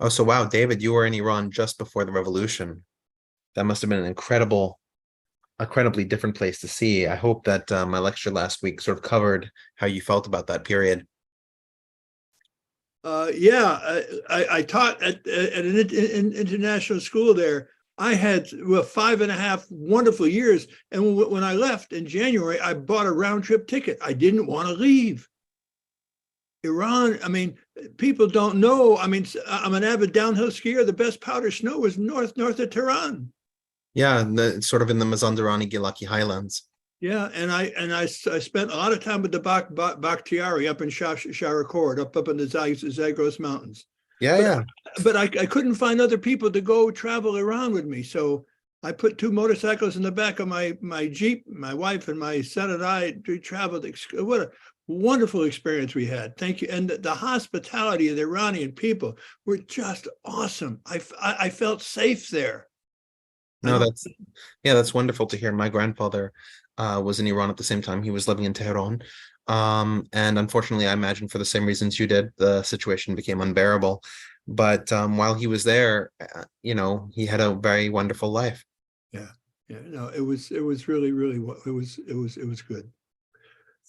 Oh, so wow, David, you were in Iran just before the revolution. That must have been an incredibly different place to see. I hope that my lecture last week sort of covered how you felt about that period. Yeah, I taught at an international school there. I had, well, 5.5 wonderful years. And when I left in January, I bought a round trip ticket. I didn't want to leave. Iran, I mean, people don't know. I mean, I'm an avid downhill skier. The best powder snow is north of Tehran. Yeah, sort of in the Mazandarani Gilaki Highlands. Yeah, and I spent a lot of time with the Bakhtiari up in Sharakhord, up in the Zagros Mountains. Yeah, But yeah. I couldn't find other people to go travel around with me, so I put two motorcycles in the back of my Jeep. My wife and my son and we traveled. What a wonderful experience we had. Thank you. And the hospitality of the Iranian people were just awesome. I felt safe there. I No, don't. that's wonderful to hear. My grandfather was in Iran at the same time. He was living in Tehran. And unfortunately, I imagine for the same reasons you did, the situation became unbearable. But while he was there, he had a very wonderful life. Yeah, yeah. No, it was really it was good.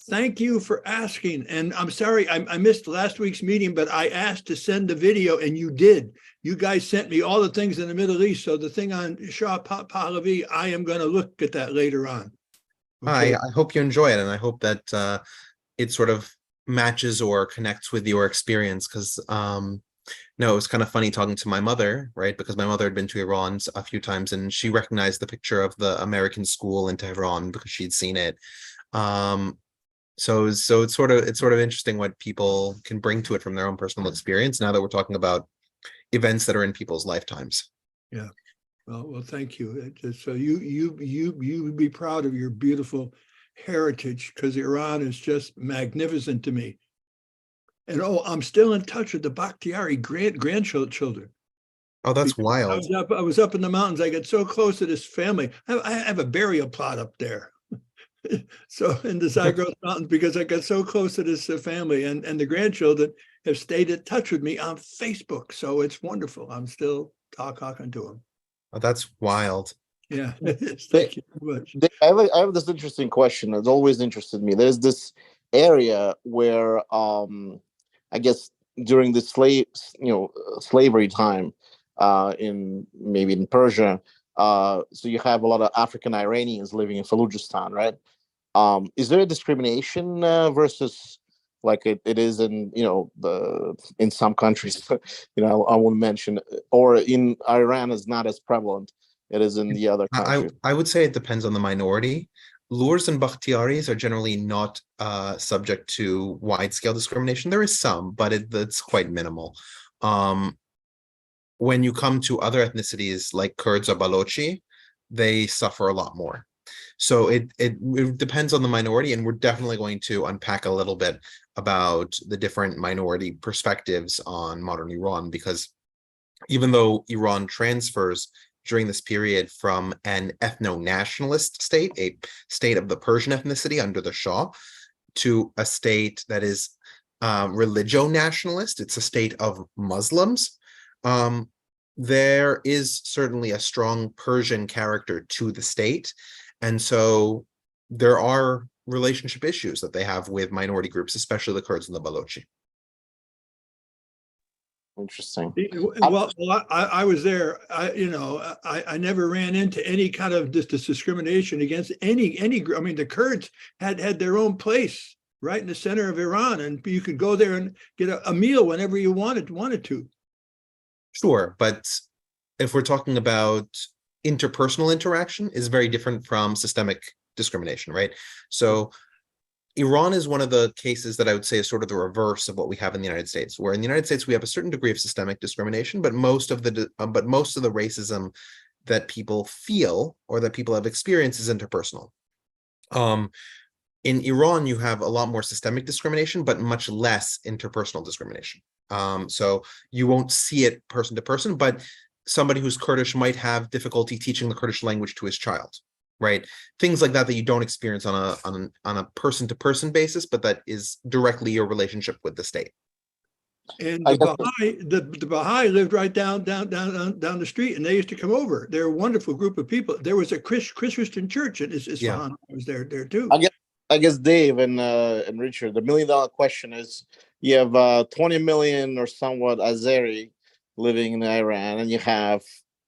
Thank you for asking. And I'm sorry I missed last week's meeting, but I asked to send the video and you did. You guys sent me all the things in the Middle East. So the thing on Shah Pahlavi, I am going to look at that later on. Okay. I hope you enjoy it, and I hope that it sort of matches or connects with your experience. Because no, it was kind of funny talking to my mother, right? Because my mother had been to Iran a few times, and she recognized the picture of the American school in Tehran because she'd seen it. Um, so it's sort of interesting what people can bring to it from their own personal experience. Now that we're talking about events that are in people's lifetimes. Yeah. Well, thank you. So you would be proud of your beautiful heritage because Iran is just magnificent to me. And I'm still in touch with the Bakhtiari grandchildren. Oh, that's Because wild. I was up in the mountains. I get so close to this family. I have a burial plot up there. So in the Zagros Mountains, because I got so close to this family, and the grandchildren have stayed in touch with me on Facebook. So it's wonderful. I'm still talking to them. Oh, that's wild. Yeah. They, Thank you so much. I have this interesting question. It's always interested me. There's this area where, I guess during the slavery time, in maybe in Persia, so you have a lot of African Iranians living in Fallujistan, right? Is there a discrimination versus like it is in in some countries? I won't mention, or in Iran is not as prevalent. It is in the other countries. I would say it depends on the minority. Lurs and Bakhtiaris are generally not subject to wide-scale discrimination. There is some, but it's quite minimal. Um, when you come to other ethnicities like Kurds or Balochi, they suffer a lot more. So it depends on the minority, and we're definitely going to unpack a little bit about the different minority perspectives on modern Iran, because even though Iran transfers during this period from an ethno-nationalist state, a state of the Persian ethnicity under the Shah, to a state that is religio-nationalist, it's a state of Muslims. Um, there is certainly a strong Persian character to the state, and so there are relationship issues that they have with minority groups, especially the Kurds and the Balochi. Interesting. Well, I was there. I never ran into any kind of this discrimination against any group. I mean, the Kurds had their own place right in the center of Iran, and you could go there and get a meal whenever you wanted to. Sure, but if we're talking about interpersonal interaction, is very different from systemic discrimination, right? So Iran is one of the cases that I would say is sort of the reverse of what we have in the United States, where in the United States we have a certain degree of systemic discrimination, but most of the racism that people feel or that people have experienced is interpersonal. In Iran, you have a lot more systemic discrimination, but much less interpersonal discrimination. So you won't see it person to person, but somebody who's Kurdish might have difficulty teaching the Kurdish language to his child, right? Things like that that you don't experience on a person to person basis, but that is directly your relationship with the state. And I the guess Baha'i lived right down the street, and they used to come over. They're a wonderful group of people. There was a Christian church in Yeah. Isfahan. I was there too. I guess Dave and Richard, the $1 million question is: you have 20 million or somewhat Azeri living in Iran, and you have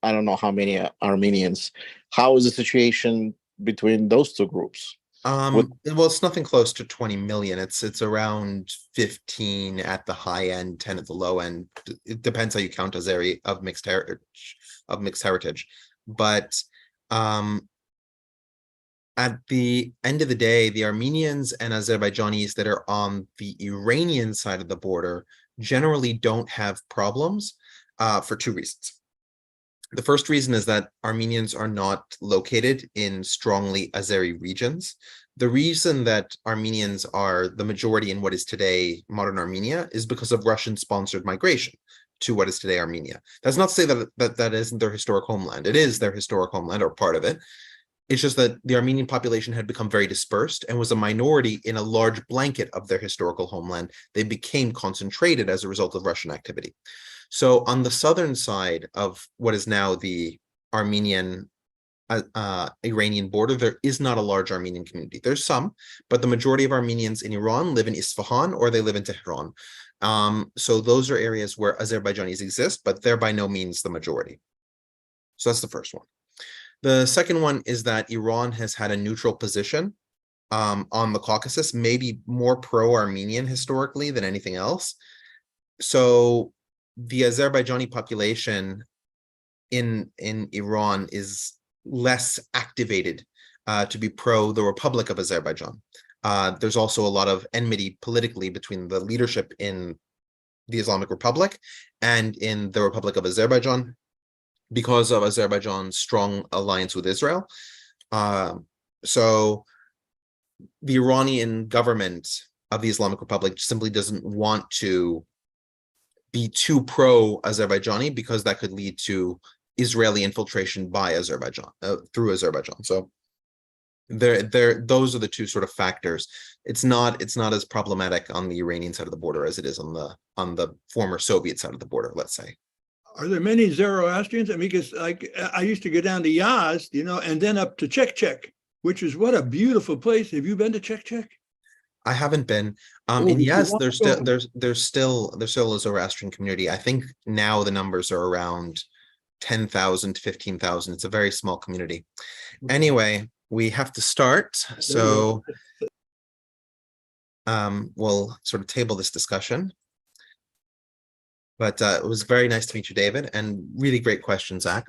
I don't know how many Armenians. How is the situation between those two groups? Well, it's nothing close to 20 million. It's around 15 at the high end, 10 at the low end. It depends how you count Azeri of mixed heritage. But at the end of the day, the Armenians and Azerbaijanis that are on the Iranian side of the border generally don't have problems for two reasons. The first reason is that Armenians are not located in strongly Azeri regions. The reason that Armenians are the majority in what is today modern Armenia is because of Russian-sponsored migration to what is today Armenia. That's not to say that isn't their historic homeland. It is their historic homeland, or part of it. It's just that the Armenian population had become very dispersed and was a minority in a large blanket of their historical homeland. They became concentrated as a result of Russian activity. So on the southern side of what is now the Armenian Iranian border, there is not a large Armenian community. There's some, but the majority of Armenians in Iran live in Isfahan or they live in Tehran. So those are areas where Azerbaijanis exist, but they're by no means the majority. So that's the first one. The second one is that Iran has had a neutral position on the Caucasus, maybe more pro-Armenian historically than anything else. So the Azerbaijani population in Iran is less activated to be pro the Republic of Azerbaijan. There's also a lot of enmity politically between the leadership in the Islamic Republic and in the Republic of Azerbaijan because of Azerbaijan's strong alliance with Israel. So the Iranian government of the Islamic Republic simply doesn't want to be too pro-Azerbaijani because that could lead to Israeli infiltration by Azerbaijan through Azerbaijan. So those are the two sort of factors. It's not as problematic on the Iranian side of the border as it is on the former Soviet side of the border, let's say. Are there many Zoroastrians? I mean, because like I used to go down to Yazd, and then up to Chek, which is what a beautiful place. Have you been to Chek? I haven't been. In Yazd, there's still a Zoroastrian community. I think now the numbers are around 10,000 to 15,000. It's a very small community. Anyway, we have to start. So we'll sort of table this discussion. But it was very nice to meet you, David, and really great question, Zach.